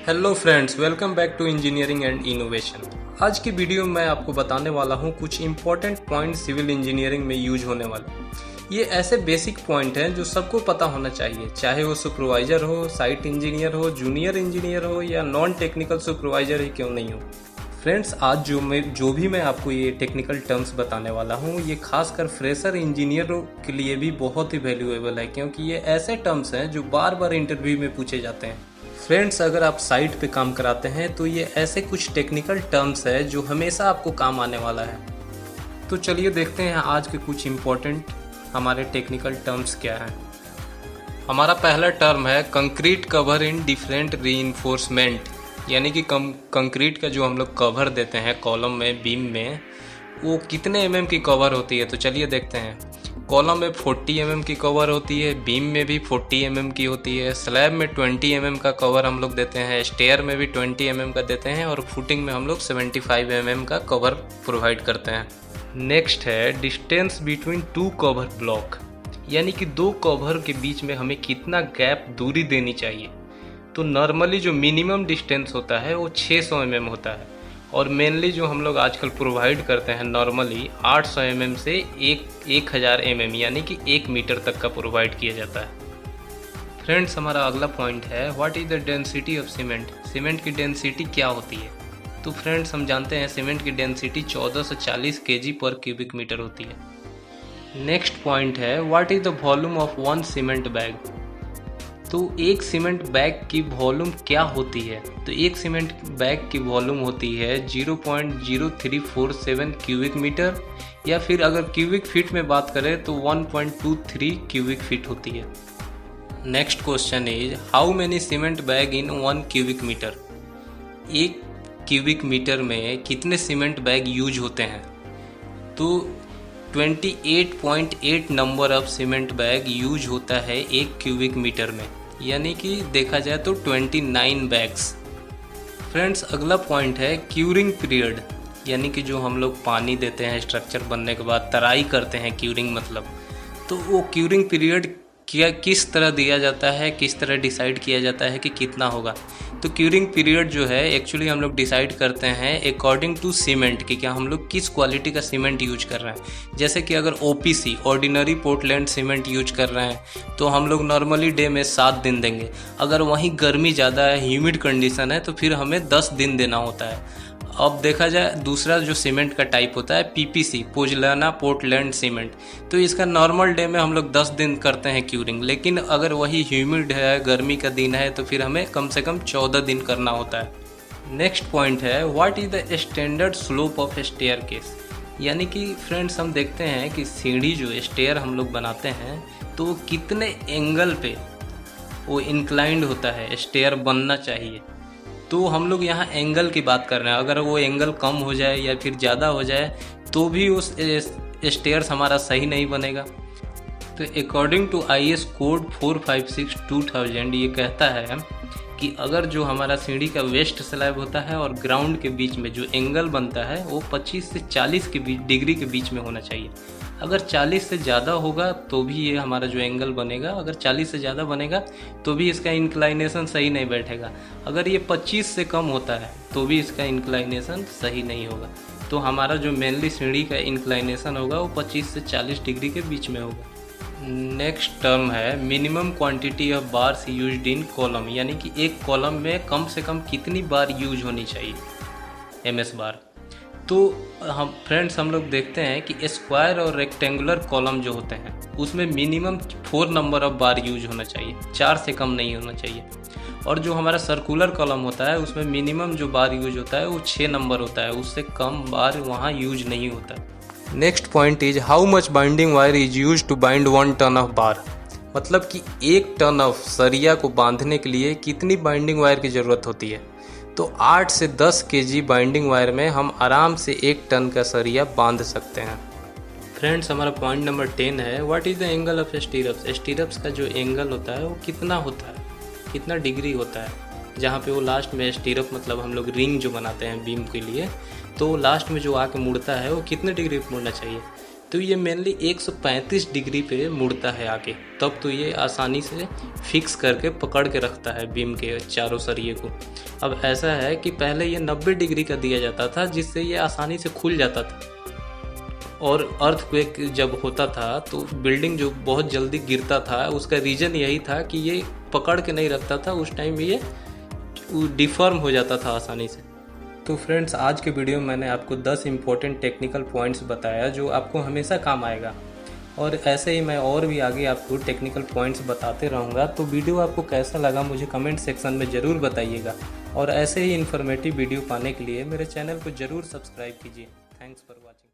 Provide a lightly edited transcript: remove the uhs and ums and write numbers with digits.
Hello friends, welcome back to engineering and innovation. आज की video में मैं आपको बताने वाला हूं कुछ इंपॉर्टेंट पॉइंट सिविल इंजीनियरिंग में यूज होने वाले। ये ऐसे बेसिक पॉइंट हैं जो सबको पता होना चाहिए, चाहे वो सुपरवाइजर हो, साइट इंजीनियर हो, जूनियर इंजीनियर हो या नॉन टेक्निकल सुपरवाइजर ही क्यों नहीं हो। फ्रेंड्स, आज जो भी मैं आपको ये टेक्निकल टर्म्स बताने वाला हूँ, ये खासकर फ्रेशर इंजीनियरों के लिए भी बहुत ही वैल्यूएबल है, क्योंकि ये ऐसे टर्म्स हैं जो बार बार इंटरव्यू में पूछे जाते हैं। फ्रेंड्स, अगर आप साइट पे काम कराते हैं तो ये ऐसे कुछ टेक्निकल टर्म्स है जो हमेशा आपको काम आने वाला है। तो चलिए देखते हैं आज के कुछ इम्पोर्टेंट हमारे टेक्निकल टर्म्स क्या हैं। हमारा पहला टर्म है concrete cover in different reinforcement, यानी कि कंक्रीट का जो हम लोग कवर देते हैं कॉलम में, बीम में, वो कितने mm की कवर होती है। तो चलिए देखते हैं। कॉलम में 40 mm की कवर होती है, बीम में भी 40 mm की होती है, स्लैब में 20 mm का कवर हम लोग देते हैं, स्टेयर में भी 20 mm का देते हैं और फुटिंग में हम लोग 75 mm का कवर प्रोवाइड करते हैं। नेक्स्ट है distance between two cover block, यानी कि दो कवर के बीच में हमें कितना गैप दूरी देनी चाहिए। तो नॉर्मली जो मिनिमम डिस्टेंस होता है वो 600 mm होता है और मेनली जो हम लोग आजकल प्रोवाइड करते हैं नॉर्मली 800 mm से 1000 mm, यानी कि 1 मीटर तक का प्रोवाइड किया जाता है। फ्रेंड्स, हमारा अगला पॉइंट है what is the density of cement. Cement की डेंसिटी क्या होती है। तो फ्रेंड्स, हम जानते हैं सीमेंट की डेंसिटी 1440 kg पर क्यूबिक मीटर होती है। नेक्स्ट पॉइंट है what is the volume of one cement bag. तो एक सीमेंट बैग की वॉल्यूम क्या होती है। तो एक सीमेंट बैग की वॉल्यूम होती है 0.0347 क्यूबिक मीटर, या फिर अगर क्यूबिक फीट में बात करें तो 1.23 क्यूबिक फीट होती है। Next question is how many cement bag in 1 cubic metre. एक क्यूबिक मीटर में कितने सीमेंट बैग यूज होते हैं। तो 28.8 number of cement bag use होता है एक क्यूबिक मीटर में, यानी कि देखा जाए तो 29 बैग्स। फ्रेंड्स, अगला पॉइंट है क्यूरिंग पीरियड, यानी कि जो हम लोग पानी देते हैं स्ट्रक्चर बनने के बाद, तराई करते हैं, क्यूरिंग मतलब। तो वो क्यूरिंग पीरियड किस तरह दिया जाता है, किस तरह डिसाइड किया जाता है कि कितना होगा। तो क्यूरिंग पीरियड जो है एक्चुअली हम लोग डिसाइड करते हैं अकॉर्डिंग टू सीमेंट कि क्या हम लोग किस क्वालिटी का सीमेंट यूज कर रहे हैं। जैसे कि अगर OPC ordinary Portland cement use कर रहे हैं तो हम लोग नॉर्मली डे में 7 दिन देंगे। अगर वहीं गर्मी ज़्यादा है, ह्यूमिड कंडीशन है, तो फिर हमें 10 दिन देना होता है। अब देखा जाए दूसरा जो सीमेंट का टाइप होता है PPC पोज़लाना पोर्टलैंड सीमेंट, तो इसका नॉर्मल डे में हम लोग 10 दिन करते हैं क्यूरिंग, लेकिन अगर वही ह्यूमिड है, गर्मी का दिन है, तो फिर हमें कम से कम 14 दिन करना होता है। नेक्स्ट पॉइंट है what is the standard slope of staircase, यानी कि फ्रेंड्स हम देखते हैं कि सीढ़ी जो स्टेयर हम लोग बनाते हैं तो वो कितने एंगल पे वो इंक्लाइंड होता है, स्टेयर बनना चाहिए। तो हम लोग यहाँ एंगल की बात कर रहे हैं। अगर वो एंगल कम हो जाए या फिर ज़्यादा हो जाए तो भी उस स्टेयर्स हमारा सही नहीं बनेगा। तो अकॉर्डिंग टू IS कोड 456/2000 ये कहता है कि अगर जो हमारा सीढ़ी का वेस्ट स्लैब होता है और ग्राउंड के बीच में जो एंगल बनता है वो 25 से 40 डिग्री के बीच में होना चाहिए। अगर 40 से ज़्यादा होगा तो भी ये हमारा जो एंगल बनेगा, अगर 40 से ज़्यादा बनेगा तो भी इसका इंक्लाइनेशन सही नहीं बैठेगा। अगर ये 25 से कम होता है तो भी इसका इंक्लाइनेशन सही नहीं होगा। तो हमारा जो मेनली सीढ़ी का इंक्लाइनेशन होगा वो 25 से 40 डिग्री के बीच में होगा। नेक्स्ट टर्म है minimum quantity of bars used in column, यानी कि एक कॉलम में कम से कम कितनी बार यूज होनी चाहिए, MS बार। तो हम लोग देखते हैं कि स्क्वायर और रेक्टेंगुलर कॉलम जो होते हैं उसमें minimum 4 number of bar use होना चाहिए, 4 से कम नहीं होना चाहिए। और जो हमारा सर्कुलर कॉलम होता है उसमें मिनिमम जो बार यूज होता है वो 6 नंबर होता है, उससे कम बार वहाँ यूज नहीं होता। Next point is how much binding wire is use to bind 1 ton of bar, मतलब कि 1 टन ऑफ सरिया को बांधने के लिए कितनी बाइंडिंग वायर की ज़रूरत होती है। तो 8 से 10 kg बाइंडिंग वायर में हम आराम से 1 टन का सरिया बांध सकते हैं। फ्रेंड्स, हमारा पॉइंट नंबर 10 है what is the angle of stirrups. Stirrups का जो एंगल होता है वो कितना होता है, कितना डिग्री होता है। जहाँ पे वो लास्ट में स्टीरप मतलब हम लोग रिंग जो बनाते हैं बीम के लिए, तो लास्ट में जो आके मुड़ता है वो कितने डिग्री पे मुड़ना चाहिए। तो ये मेनली 135 डिग्री पे मुड़ता है आगे, तब तो ये आसानी से फिक्स करके पकड़ के रखता है बीम के चारों सरिये को। अब ऐसा है कि पहले ये 90 डिग्री का दिया जाता था, जिससे ये आसानी से खुल जाता था, और अर्थक्वेक जब होता था तो बिल्डिंग जो बहुत जल्दी गिरता था, उसका रीज़न यही था कि ये पकड़ के नहीं रखता था, उस टाइम ये डिफॉर्म हो जाता था आसानी से। तो फ्रेंड्स, आज के वीडियो में मैंने आपको 10 इम्पोर्टेंट टेक्निकल पॉइंट्स बताया जो आपको हमेशा काम आएगा, और ऐसे ही मैं और भी आगे आपको टेक्निकल पॉइंट्स बताते रहूँगा। तो वीडियो आपको कैसा लगा मुझे कमेंट सेक्शन में ज़रूर बताइएगा, और ऐसे ही इन्फॉर्मेटिव वीडियो पाने के लिए मेरे चैनल को ज़रूर सब्सक्राइब कीजिए। Thanks for watching.